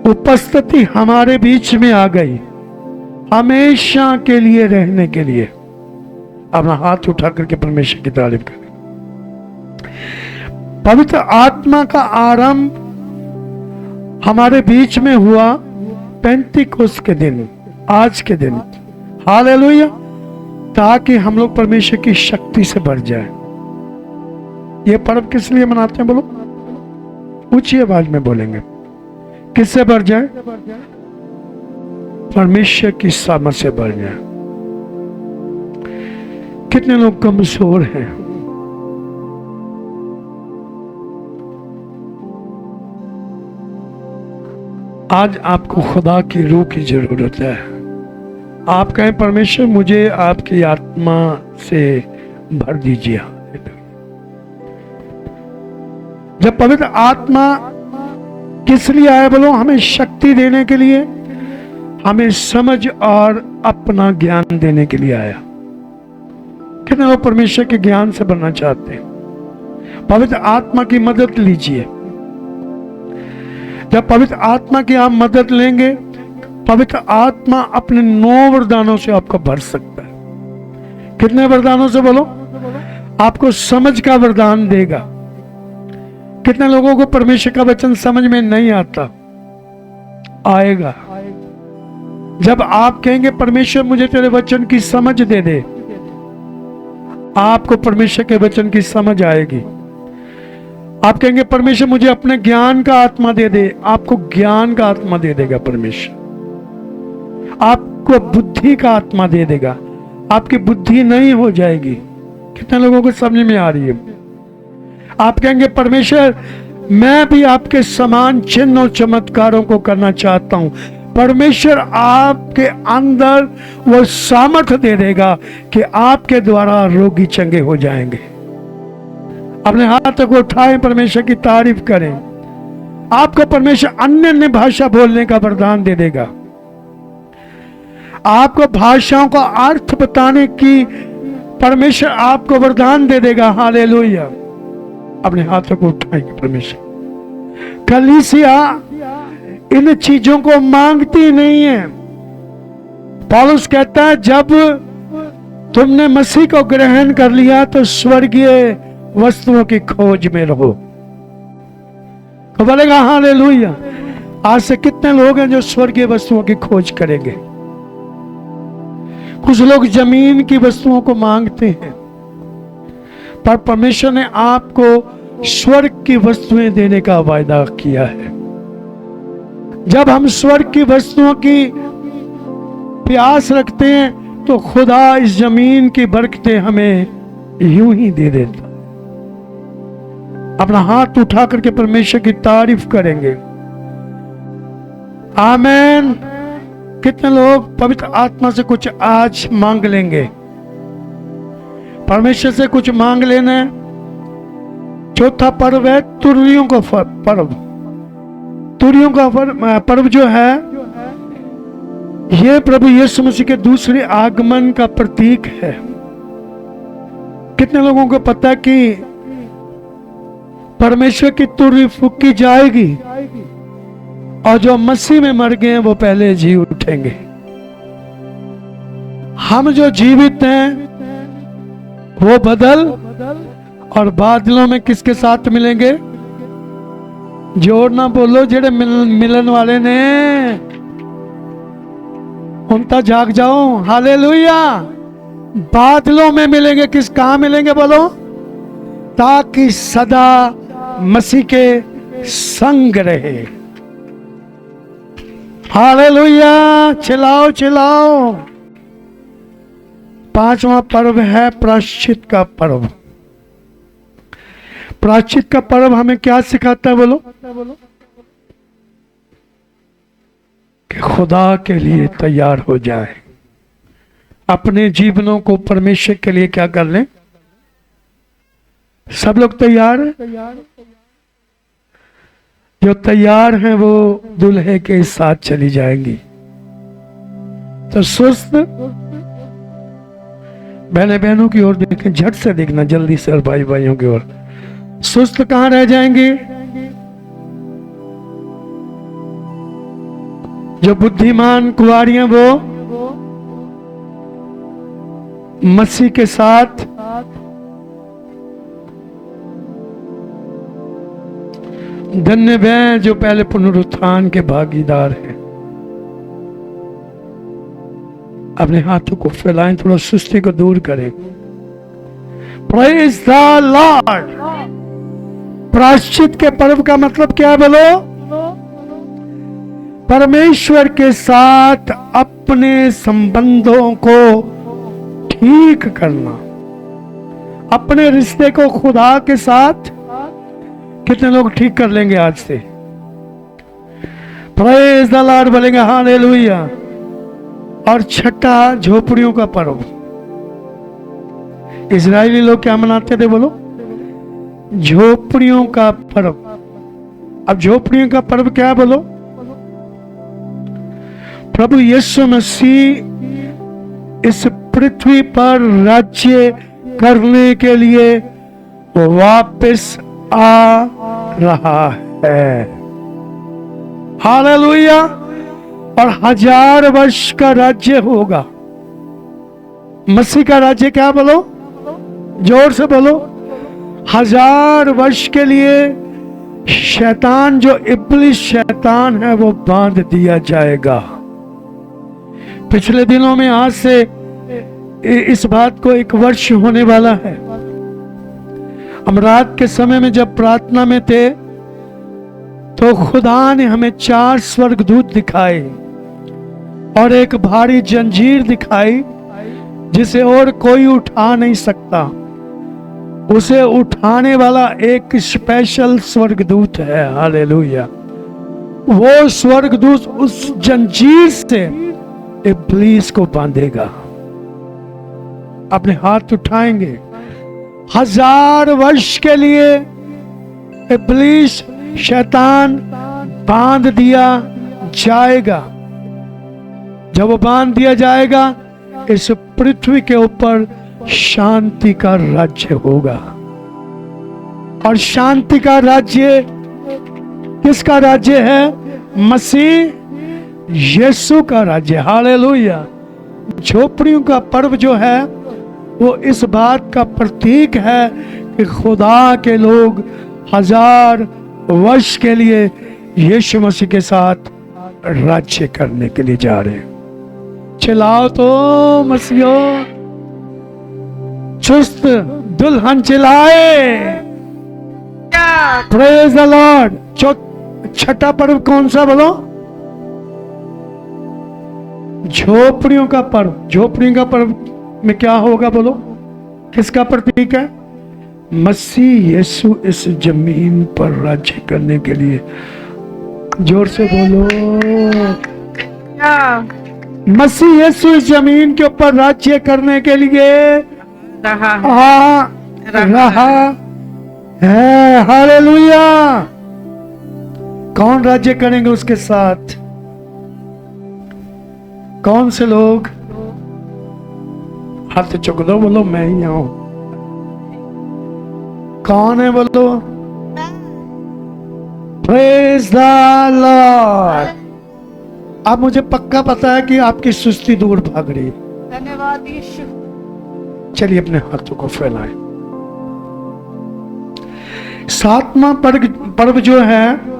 उपस्थिति हमारे बीच में आ गई, हमेशा के लिए रहने के लिए। अपना हाथ उठा करके परमेश्वर की तारीफ करें। पवित्र आत्मा का आरंभ हमारे बीच में हुआ पेंतिकोस्त के दिन, आज के दिन। हालेलुया। ताकि हम लोग परमेश्वर की शक्ति से भर जाए। ये पर्व किस लिए मनाते हैं बोलो? ऊंची आवाज में बोलेंगे। किससे भर जाए? परमेश्वर की सामर्थ से भर जाए। कितने लोग कमजोर हैं? आज आपको खुदा की रूह की जरूरत है। आप कहें परमेश्वर मुझे आपकी आत्मा से भर दीजिए। जब पवित्र आत्मा किस लिए आया बोलो? हमें शक्ति देने के लिए, हमें समझ और अपना ज्ञान देने के लिए आया। कितने लोग परमेश्वर के ज्ञान से बनना चाहते हैं? पवित्र आत्मा की मदद लीजिए। जब पवित्र आत्मा की आप मदद लेंगे, पवित्र आत्मा अपने 9 वरदानों से आपको भर सकता है। कितने वरदानों से बोलो? आपको समझ का वरदान देगा। कितने लोगों को परमेश्वर का वचन समझ में नहीं आता? आएगा। जब आप कहेंगे परमेश्वर मुझे तेरे वचन की समझ दे दे, आपको परमेश्वर के वचन की समझ आएगी। आप कहेंगे परमेश्वर मुझे अपने ज्ञान का आत्मा दे दे, आपको ज्ञान का आत्मा दे देगा परमेश्वर। आपको बुद्धि का आत्मा दे देगा, आपकी बुद्धि नहीं हो जाएगी। कितने लोगों को समझ में आ रही है? आप कहेंगे परमेश्वर मैं भी आपके समान चिन्ह और चमत्कारों को करना चाहता हूं। परमेश्वर आपके अंदर वो सामर्थ्य दे देगा कि आपके द्वारा रोगी चंगे हो जाएंगे। अपने हाथ को उठाएं, परमेश्वर की तारीफ करें। आपको परमेश्वर अन्य अन्य भाषा बोलने का वरदान दे देगा। आपको भाषाओं का अर्थ बताने की परमेश्वर आपको वरदान दे देगा। हालेलुया। अपने हाथों को उठाएंगे। परमेश्वर कलीसिया इन चीजों को मांगती नहीं है। पौलुस कहता है जब तुमने मसीह को ग्रहण कर लिया तो स्वर्गीय वस्तुओं की खोज में रहो। तो बोलेगा हालेलुया। आज से कितने लोग हैं जो स्वर्गीय वस्तुओं की खोज करेंगे? कुछ लोग जमीन की वस्तुओं को मांगते हैं, पर परमेश्वर ने आपको स्वर्ग की वस्तुएं देने का वायदा किया है। जब हम स्वर्ग की वस्तुओं की प्यास रखते हैं तो खुदा इस जमीन की बरकतें हमें यूं ही दे देता। अपना हाथ उठा करके परमेश्वर की तारीफ करेंगे। आमीन। कितने लोग पवित्र आत्मा से कुछ आज मांग लेंगे? परमेश्वर से कुछ मांग लेना है। चौथा पर्व है तुरियों का पर्व। तुरियों का पर्व जो है, यह प्रभु यीशु मसीह के दूसरे आगमन का प्रतीक है। कितने लोगों को पता है कि परमेश्वर की तुरी फूकी जाएगी और जो मसीह में मर गए हैं वो पहले जी उठेंगे। हम जो जीवित हैं वो बदल और बादलों में किसके साथ मिलेंगे? जोर ना बोलो जेड़े मिलन वाले ने उनका जाग जाओ। हालेलुया। बादलों में मिलेंगे। किस कहां मिलेंगे बोलो? ताकि सदा मसीह के संग रहे। हालेलुया, चिल्लाओ चिल्लाओ। पांचवा पर्व है प्रायश्चित का पर्व। प्रायश्चित का पर्व हमें क्या सिखाता है बोलो? कि खुदा के लिए तैयार हो जाए, अपने जीवनों को परमेश्वर के लिए क्या कर लें। सब लोग तैयार हैं? जो तैयार हैं वो दूल्हे के साथ चली जाएंगी। तो सुस्त बहनों की ओर देखें, झट से देखना जल्दी से, और भाइयों की ओर। सुस्त कहां रह जाएंगे? जो बुद्धिमान कुंवारियां वो मसीह के साथ धन्य वह जो पहले पुनरुत्थान के भागीदार हैं। अपने हाथों को फैलाएं, थोड़ा सुस्ती को दूर करें। Praise the Lord. प्रायश्चित के पर्व का मतलब क्या है बोलो? परमेश्वर के साथ अपने संबंधों को ठीक करना, अपने रिश्ते को खुदा के साथ। कितने लोग ठीक कर लेंगे आज से? प्रेज द लॉर्ड बोलेंगे हालेलुया। और छठा झोपड़ियों का पर्व। इजरायली लोग क्या मनाते थे बोलो? झोपड़ियों का पर्व। अब झोपड़ियों का पर्व क्या बोलो? प्रभु यीशु मसीह इस पृथ्वी पर राज्य करने के लिए वापस आ रहा है। हालेलुया। और 1000 वर्ष का राज्य होगा। मसीह का राज्य क्या बोलो? जोर से बोलो। 1000 वर्ष के लिए शैतान, जो इब्लिस शैतान है, वो बांध दिया जाएगा। पिछले दिनों में आज से इस बात को 1 वर्ष होने वाला है। हम रात के समय में जब प्रार्थना में थे तो खुदा ने हमें 4 स्वर्गदूत दिखाए और एक भारी जंजीर दिखाई जिसे और कोई उठा नहीं सकता। उसे उठाने वाला एक स्पेशल स्वर्गदूत है। हालेलुया। वो स्वर्गदूत उस जंजीर से इब्लीस को बांधेगा। अपने हाथ उठाएंगे। 1000 वर्ष के लिए इब्लीस शैतान बांध दिया जाएगा। जब वो बांध दिया जाएगा, इस पृथ्वी के ऊपर शांति का राज्य होगा। और शांति का राज्य किसका राज्य है? मसीह यीशु का राज्य। हालेलुया। झोपड़ियों का पर्व जो है वो इस बात का प्रतीक है कि खुदा के लोग 1000 वर्ष के लिए यीशु मसीह के साथ राज्य करने के लिए जा रहे हैं। चिल्लाओ तो मसीहो। चुस्त दुल्हन चिल्लाए। Praise the Lord. छठा पर्व कौन सा बोलो? झोपड़ियों का पर्व। झोपड़ियों का पर्व में क्या होगा बोलो? किसका प्रतीक है? मसीह यीशु इस जमीन पर राज्य करने के लिए। जोर से बोलो। मसीह यीशु इस जमीन के ऊपर राज्य करने के लिए रहा है। हालेलुया। कौन राज्य करेंगे उसके साथ? कौन से लोग? हाथ चुक दो, बोलो मैं ही आऊं। कौन है बोलो? Praise the Lord. अब मुझे पक्का पता है कि आपकी सुस्ती दूर भाग रही है। धन्यवाद यीशु। चलिए अपने हाथों को फैलाएं। 7वां पर्व जो है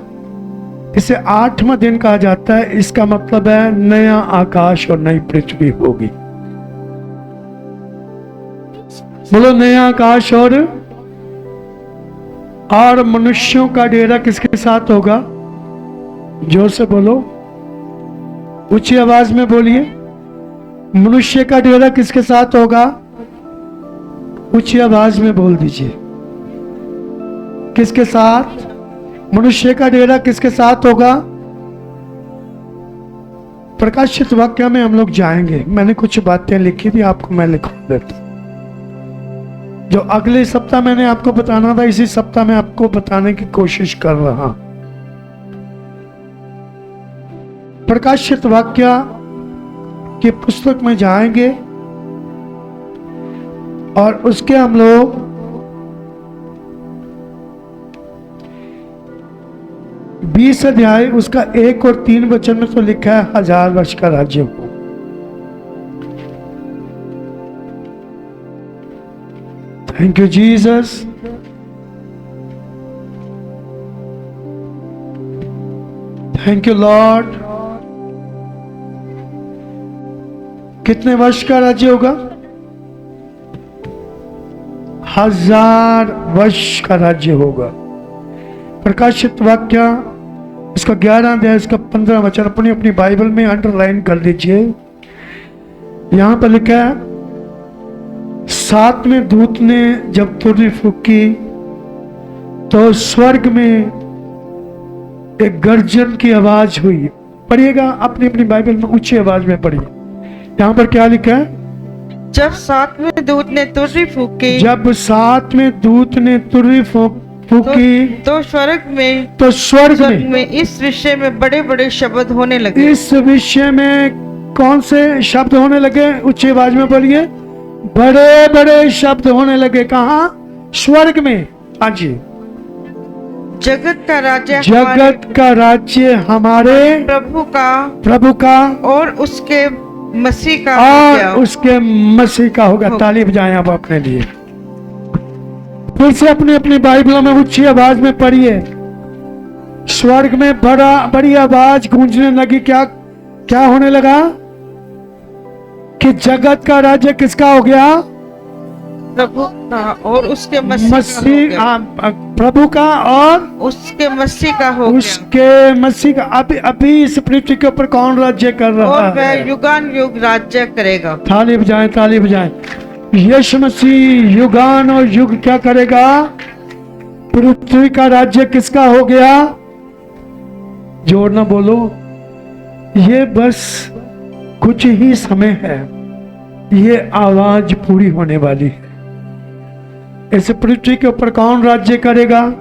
इसे 8वां दिन कहा जाता है। इसका मतलब है नया आकाश और नई पृथ्वी होगी। बोलो नया आकाश और मनुष्यों का डेरा किसके साथ होगा? जोर से बोलो। ऊंची आवाज में बोलिए, मनुष्य का डेरा किसके साथ होगा? ऊंची आवाज में बोल दीजिए, किसके साथ? मनुष्य का डेरा किसके साथ होगा? प्रकाशित वाक्य में हम लोग जाएंगे। मैंने कुछ बातें लिखी थी, आपको मैं लिख देता। जो अगले सप्ताह मैंने आपको बताना था, इसी सप्ताह में आपको बताने की कोशिश कर रहा हूं। प्रकाशित वाक्य की पुस्तक में जाएंगे और उसके हम लोग 20 अध्याय उसका 1 और 3 वचन में तो लिखा है 1000 वर्ष का राज्य हो। Thank you Jesus. Thank you Lord. कितने वर्ष का राज्य होगा? 1000 वर्ष का राज्य होगा। प्रकाशित वाक्य इसका 11 अध्याय इसका 15 वचन अपनी अपनी बाइबल में अंडरलाइन कर लीजिए। यहां पर लिखा है, 7वें दूत ने जब तुरही फूंकी तो स्वर्ग में एक गर्जन की आवाज हुई। पढ़िएगा अपनी अपनी बाइबल में, ऊंची आवाज में पढ़िए। यहाँ पर क्या लिखा है? जब 7वें दूत ने तुरही फूंकी, जब 7वें दूत ने तुरही फूंकी तो स्वर्ग में इस विषय में बड़े बड़े शब्द होने लगे। इस विषय में कौन से शब्द होने लगे? ऊंची आवाज में बोलिए, बड़े बड़े शब्द होने लगे। कहाँ? स्वर्ग में। हाँ जी। जगत का राज्य हमारे प्रभु का और उसके मसीह का होगा। ताली बजाएं आप अपने लिए। फिर से अपनी अपनी बाइबलों में ऊंची आवाज में पढ़िए। स्वर्ग में बड़ी आवाज गूंजने लगी। क्या होने लगा? कि जगत का राज्य किसका हो गया? प्रभु का और उसके प्रभु का और उसके मसीह का हो गया। उसके मसीह का। अभी इस पृथ्वी के ऊपर कौन राज्य कर रहा है? और वह युगान युग राज्य करेगा। ताली बजाएं, ताली बजाएं। यीशु मसीह युगान और युग क्या करेगा? पृथ्वी का राज्य किसका हो गया? जोर ना बोलो। ये बस कुछ ही समय है, ये आवाज पूरी होने वाली है। इस पृथ्वी के ऊपर कौन राज्य करेगा?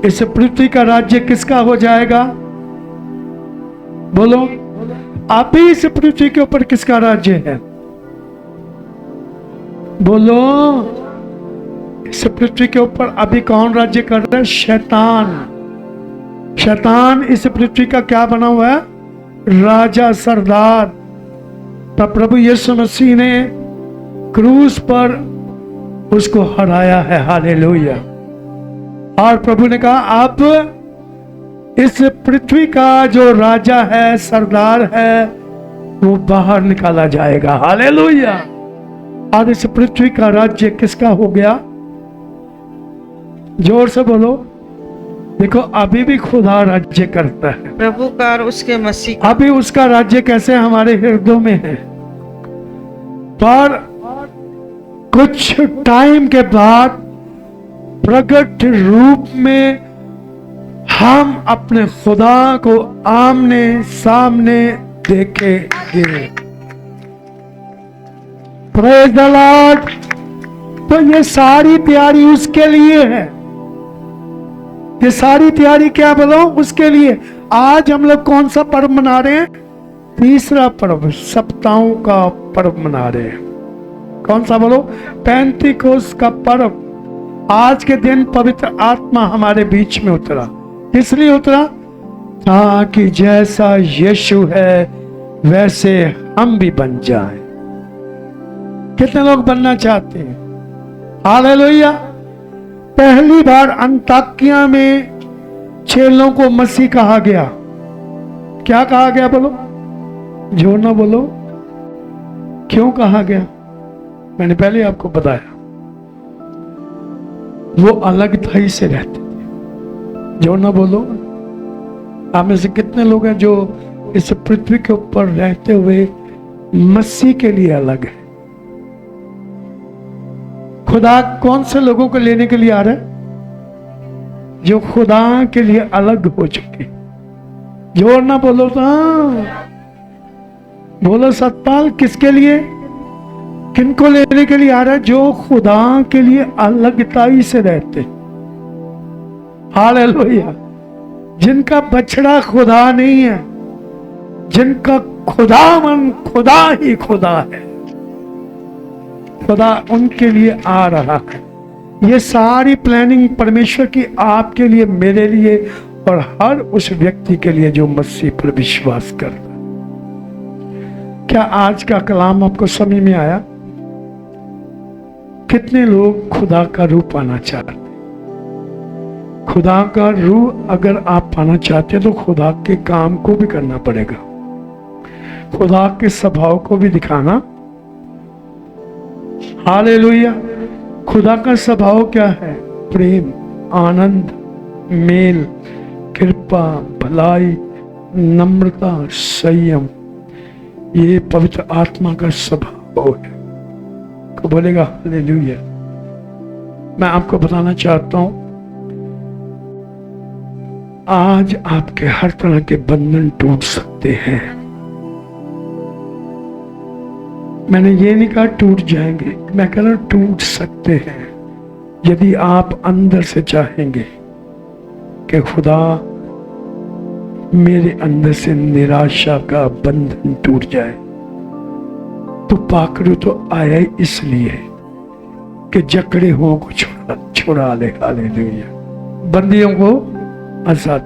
इस पृथ्वी का राज्य किसका हो जाएगा? बोलो। अभी इस पृथ्वी के ऊपर किसका राज्य है? बोलो। इस पृथ्वी के ऊपर अभी कौन राज्य कर रहा है? शैतान। शैतान इस पृथ्वी का क्या बना हुआ है? राजा, सरदार। तब प्रभु यीशु मसीह ने क्रूस पर उसको हराया है। हालेलुया। और प्रभु ने कहा, अब इस पृथ्वी का जो राजा है, सरदार है, वो बाहर निकाला जाएगा। हालेलुया। और इस पृथ्वी का राज्य किसका हो गया? जोर से बोलो। देखो, अभी भी खुदा राज्य करता है, प्रभु का और उसके मसीह। अभी उसका राज्य कैसे हमारे हृदयों में है, पर कुछ टाइम के बाद प्रकट रूप में हम अपने खुदा को आमने सामने देखेंगे। Praise the Lord. तो ये सारी तैयारी उसके लिए है। ये सारी तैयारी क्या बोलो? उसके लिए। आज हम लोग कौन सा पर्व मना रहे हैं? तीसरा पर्व, सप्ताहों का पर्व मना रहे हैं। कौन सा बोलो? पेंतिकोस्त का पर्व। आज के दिन पवित्र आत्मा हमारे बीच में उतरा। इसलिए उतरा ताकि जैसा यीशु है वैसे हम भी बन जाएं। कितने लोग बनना चाहते हैं? हालेलुया। पहली बार अंताकिया में चेलों को मसीह कहा गया। क्या कहा गया? बोलो। जोर ना बोलो। क्यों कहा गया? मैंने पहले आपको बताया, वो अलग थाई से रहते थे। जोर ना बोलो। आप में से कितने लोग हैं जो इस पृथ्वी के ऊपर रहते हुए मसीह के लिए अलग है? खुदा कौन से लोगों को लेने के लिए आ रहा है? जो खुदा के लिए अलग हो चुके। जोर ना बोलो तो बोलो सतपाल, किसके लिए, किनको लेने के लिए आ रहा है? जो खुदा के लिए अलगताई से रहते। हालेलुया। जिनका बछड़ा खुदा नहीं है, जिनका खुदावन खुदा ही खुदा है, खुदा उनके लिए आ रहा है। ये सारी प्लानिंग परमेश्वर की आपके लिए, मेरे लिए और हर उस व्यक्ति के लिए जो मसीह पर विश्वास करता है। क्या आज का कलाम आपको समझ में आया? कितने लोग खुदा का रूप पाना चाहते? खुदा का रूह अगर आप पाना चाहते हैं तो खुदा के काम को भी करना पड़ेगा, खुदा के स्वभाव को भी दिखाना। हालेलुया। खुदा का स्वभाव क्या है? प्रेम, आनंद, मेल, कृपा, भलाई, नम्रता, संयम। ये पवित्र आत्मा का स्वभाव है। को बोलेगा हालेलुया। मैं आपको बताना चाहता हूं, आज आपके हर तरह के बंधन टूट सकते हैं। मैंने ये नहीं कहा टूट जाएंगे, मैं कह रहा हूं टूट सकते हैं, यदि आप अंदर से चाहेंगे कि खुदा मेरे अंदर से निराशा का बंधन टूट जाए। तो पाकड़ू तो आया ही इसलिए कि जकड़े हुओं को छुड़ा ले। हालेलुया। बंदियों को आजाद